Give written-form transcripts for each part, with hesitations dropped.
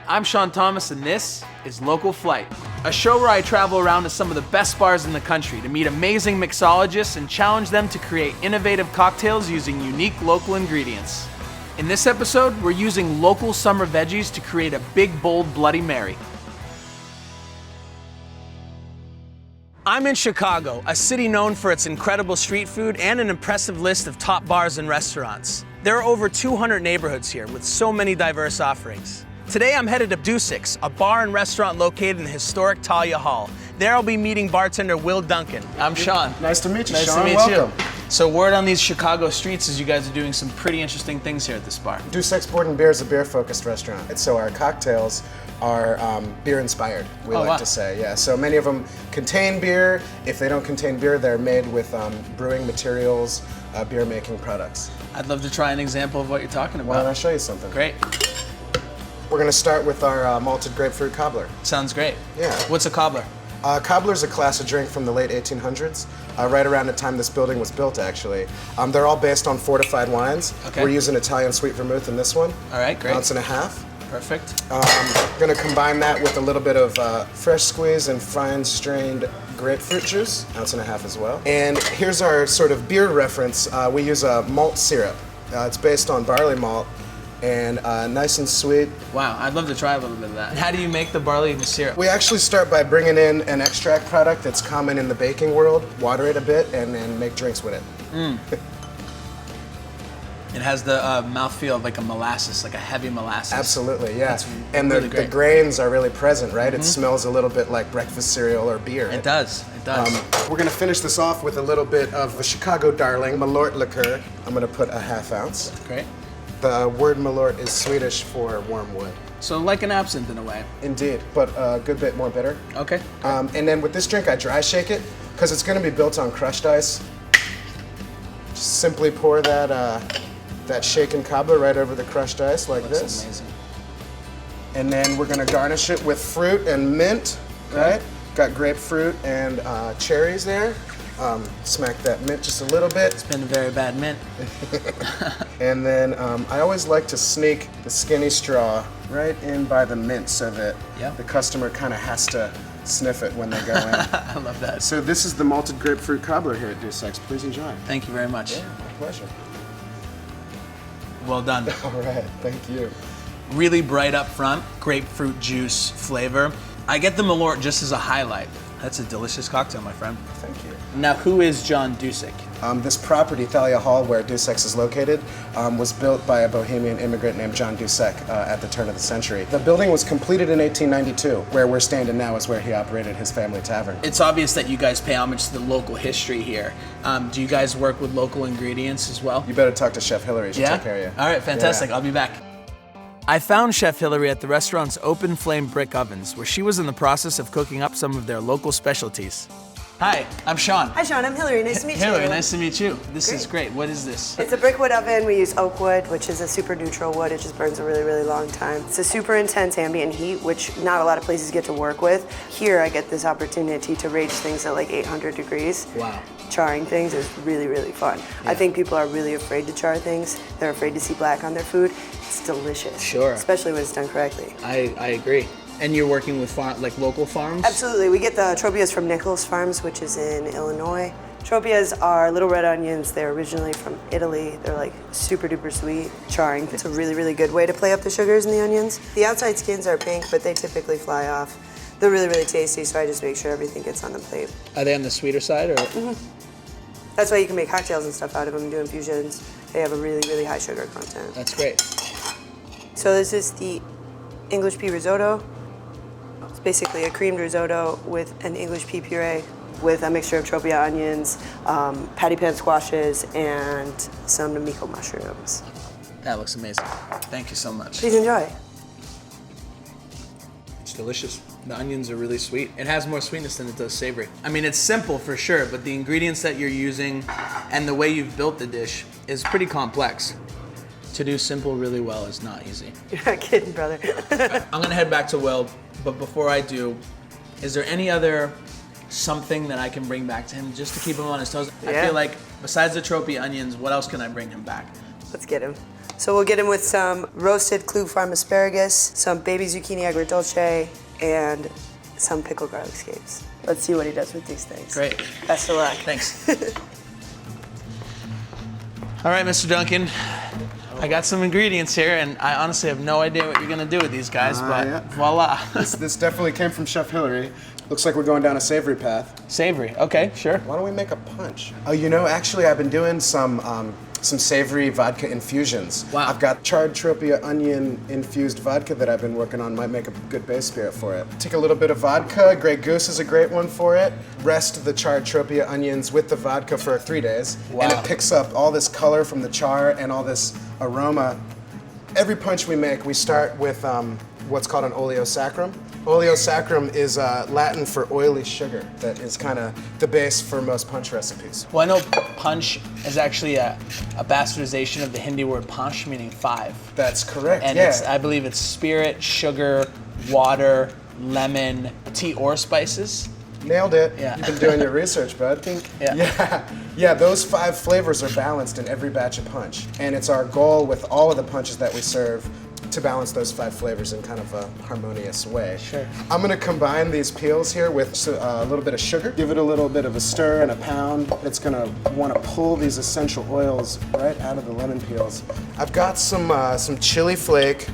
I'm Sean Thomas and this is Local Flight, a show where I travel around to some of the best bars in the country to meet amazing mixologists and challenge them to create innovative cocktails using unique local ingredients. In this episode, we're using local summer veggies to create a big, bold Bloody Mary. I'm in Chicago, a city known for its incredible street food and an impressive list of top bars and restaurants. There are over 200 neighborhoods here with so many diverse offerings. Today I'm headed to Dusek's, a bar and restaurant located in the historic Talia Hall. There I'll be meeting bartender Will Duncan. I'm Sean. Nice to meet you, Nice Sean. to meet Welcome. you. So word on these Chicago streets is you guys are doing some pretty interesting things here at this bar. Dussek's Board and Beer is a beer-focused restaurant. So our cocktails are beer-inspired, we like to say. Yeah. So many of them contain beer. If they don't contain beer, they're made with brewing materials, beer-making products. I'd love to try an example of what you're talking about. Why don't I show you something? Great. We're going to start with our malted grapefruit cobbler. Sounds great. Yeah. What's a cobbler? Cobbler's a class of drink from the late 1800s, right around the time this building was built, actually. They're all based on fortified wines. Okay. We're using Italian sweet vermouth in this one. All right, great. 1.5 ounces. Perfect. Going to combine that with a little bit of fresh squeeze and fine strained grapefruit juice, 1.5 ounces as well. And here's our sort of beer reference. We use a malt syrup. It's based on barley malt and nice and sweet. Wow, I'd love to try a little bit of that. How do you make the barley and the syrup? We actually start by bringing in an extract product that's common in the baking world, water it a bit, and then make drinks with it. It has the mouthfeel of like a molasses, like a heavy molasses. Absolutely, yeah. That's and really the great. grains are really present, right? It smells a little bit like breakfast cereal or beer. It does, it does. We're gonna finish this off with a little bit of the Chicago Darling Malort liqueur. I'm gonna put 1/2 ounce. Great. The word Malort is Swedish for warm wood. So like an absinthe in a way. Indeed, but a good bit more bitter. Okay. And then with this drink, I dry shake it because it's gonna be built on crushed ice. Just simply pour that shaken cobbler right over the crushed ice like Looks this. amazing. And then we're gonna garnish it with fruit and mint, right? Got grapefruit and cherries there. Smack that mint just a little bit. It's been a very bad mint. And then I always like to sneak the skinny straw right in by the mint so that the customer kind of has to sniff it when they go in. I love that. So this is the malted grapefruit cobbler here at Dussek's. Please enjoy. Thank you very much. Yeah, my pleasure. Well done. All right, thank you. Really bright up front, grapefruit juice flavor. I get the Malort just as a highlight. That's a delicious cocktail, my friend. Thank you. Now, who is John Dusek? This property, Thalia Hall, where Dussek's is located, was built by a Bohemian immigrant named John Dusek at the turn of the century. The building was completed in 1892. Where we're standing now is where he operated his family tavern. It's obvious that you guys pay homage to the local history here. Do you guys work with local ingredients as well? You better talk to Chef Hillary. She'll take care of you. All right, fantastic. Yeah. I'll be back. I found Chef Hillary at the restaurant's open flame brick ovens, where she was in the process of cooking up some of their local specialties. Hi, I'm Sean. Hi, Sean. I'm Hillary. Nice to meet you. Hillary, nice to meet you. This is great. What is this? It's a brick wood oven. We use oak wood, which is a super neutral wood. It just burns a really, really long time. It's a super intense ambient heat, which not a lot of places get to work with. Here, I get this opportunity to rage things at like 800 degrees. Wow. Charring things is really, really fun. I think people are really afraid to char things. They're afraid to see black on their food. It's delicious. Sure. Especially when it's done correctly. I agree. And you're working with like local farms? Absolutely. We get the tropias from Nichols Farms, which is in Illinois. Tropias are little red onions. They're originally from Italy. They're like super duper sweet. Charring. It's a really, really good way to play up the sugars in the onions. The outside skins are pink, but they typically fly off. They're really, really tasty, so I just make sure everything gets on the plate. Are they on the sweeter side, or? That's why you can make cocktails and stuff out of them and do infusions. They have a really, really high sugar content. That's great. So this is the English pea risotto. It's basically a creamed risotto with an English pea puree with a mixture of tropia onions, patty pan squashes, and some namiko mushrooms. That looks amazing. Thank you so much. Please enjoy. It's delicious. The onions are really sweet. It has more sweetness than it does savory. I mean, it's simple for sure, but the ingredients that you're using and the way you've built the dish is pretty complex. To do simple really well is not easy. You're not kidding, brother. I'm gonna head back to Will, but before I do, is there any other something that I can bring back to him just to keep him on his toes? I feel like besides the trophy onions, what else can I bring him back? Let's get him. So we'll get him with some roasted Klug Farm asparagus, some baby zucchini agrodolce, and some pickled garlic scapes. Let's see what he does with these things. Great. Best of luck. Thanks. All right, Mr. Duncan. I got some ingredients here, and I honestly have no idea what you're gonna do with these guys, but yeah. voila. This definitely came from Chef Hillary. Looks like we're going down a savory path. Savory, okay, sure. Why don't we make a punch? Oh, you know, actually, I've been doing some savory vodka infusions. Wow. I've got charred tropia onion infused vodka that I've been working on. Might make a good base spirit for it. Take a little bit of vodka. Grey Goose is a great one for it. Rest the charred tropia onions with the vodka for 3 days. Wow. And it picks up all this color from the char and all this aroma. Every punch we make, we start with what's called an oleo sacrum. Oleo sacrum is Latin for oily sugar. That is kind of the base for most punch recipes. Well, I know punch is actually a bastardization of the Hindi word panch, meaning 5. That's correct, And yeah. it's, I believe it's spirit, sugar, water, lemon, tea, or spices. Nailed it. Yeah. You've been doing your research, bud. Yeah. Yeah, those 5 flavors are balanced in every batch of punch. And it's our goal with all of the punches that we serve to balance those 5 flavors in kind of a harmonious way. Sure. I'm gonna combine these peels here with a little bit of sugar. Give it a little bit of a stir and a pound. It's gonna wanna pull these essential oils right out of the lemon peels. I've got some chili flake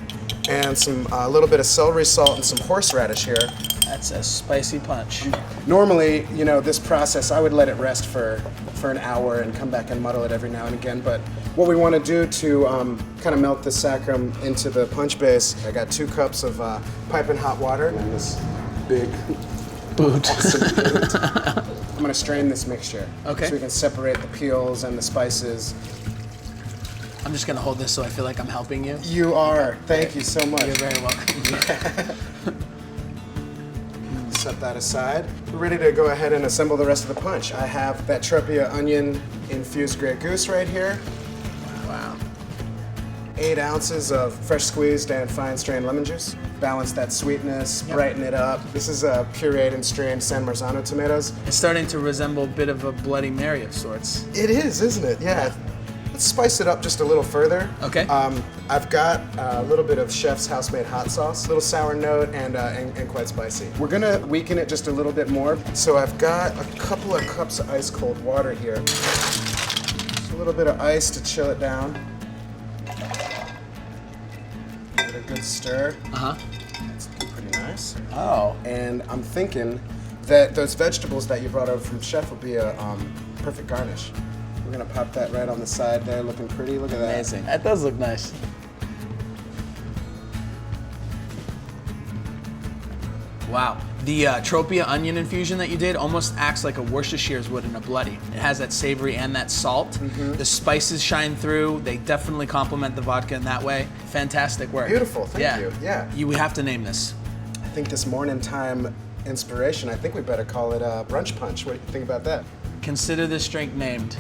and some a little bit of celery salt and some horseradish here. That's a spicy punch. Normally, you know, this process, I would let it rest for an hour and come back and muddle it every now and again. But what we want to do to kind of melt the sacrum into the punch base, I got 2 cups of piping hot water and this big Boot. awesome boot. I'm going to strain this mixture. Okay. So we can separate the peels and the spices. I'm just gonna hold this so I feel like I'm helping you. You are. Thank you so much. You're very welcome. Set that aside. We're ready to go ahead and assemble the rest of the punch. I have that tropia onion infused Grey Goose right here. Wow. 8 ounces of fresh squeezed and fine strained lemon juice. Balance that sweetness, brighten it up. This is pureed and strained San Marzano tomatoes. It's starting to resemble a bit of a Bloody Mary of sorts. It is, isn't it? Yeah. Let's spice it up just a little further. Okay. I've got a little bit of Chef's house-made hot sauce, a little sour note, and quite spicy. We're gonna weaken it just a little bit more. So I've got a couple of cups of ice cold water here. Just a little bit of ice to chill it down. Give it a good stir. Uh-huh. That's pretty nice. Oh. And I'm thinking that those vegetables that you brought over from Chef would be a perfect garnish. We're gonna pop that right on the side there, looking pretty. Look at that. Amazing. That does look nice. Wow. The tropia onion infusion that you did almost acts like a Worcestershire's would in a bloody. It has that savory and that salt. Mm-hmm. The spices shine through. They definitely complement the vodka in that way. Fantastic work. Beautiful, thank you. Yeah. We have to name this. I think this morning time inspiration, I think we better call it brunch punch. What do you think about that? Consider this drink named.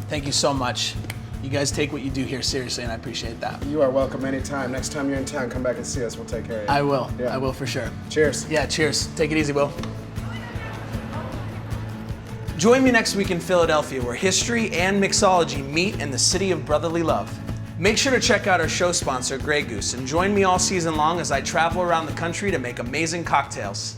Thank you so much. You guys take what you do here seriously, and I appreciate that. You are welcome anytime. Next time you're in town, come back and see us. We'll take care of you. I will. Yeah. I will for sure. Cheers. Yeah, cheers. Take it easy, Will. Join me next week in Philadelphia, where history and mixology meet in the city of brotherly love. Make sure to check out our show sponsor, Grey Goose, and join me all season long as I travel around the country to make amazing cocktails.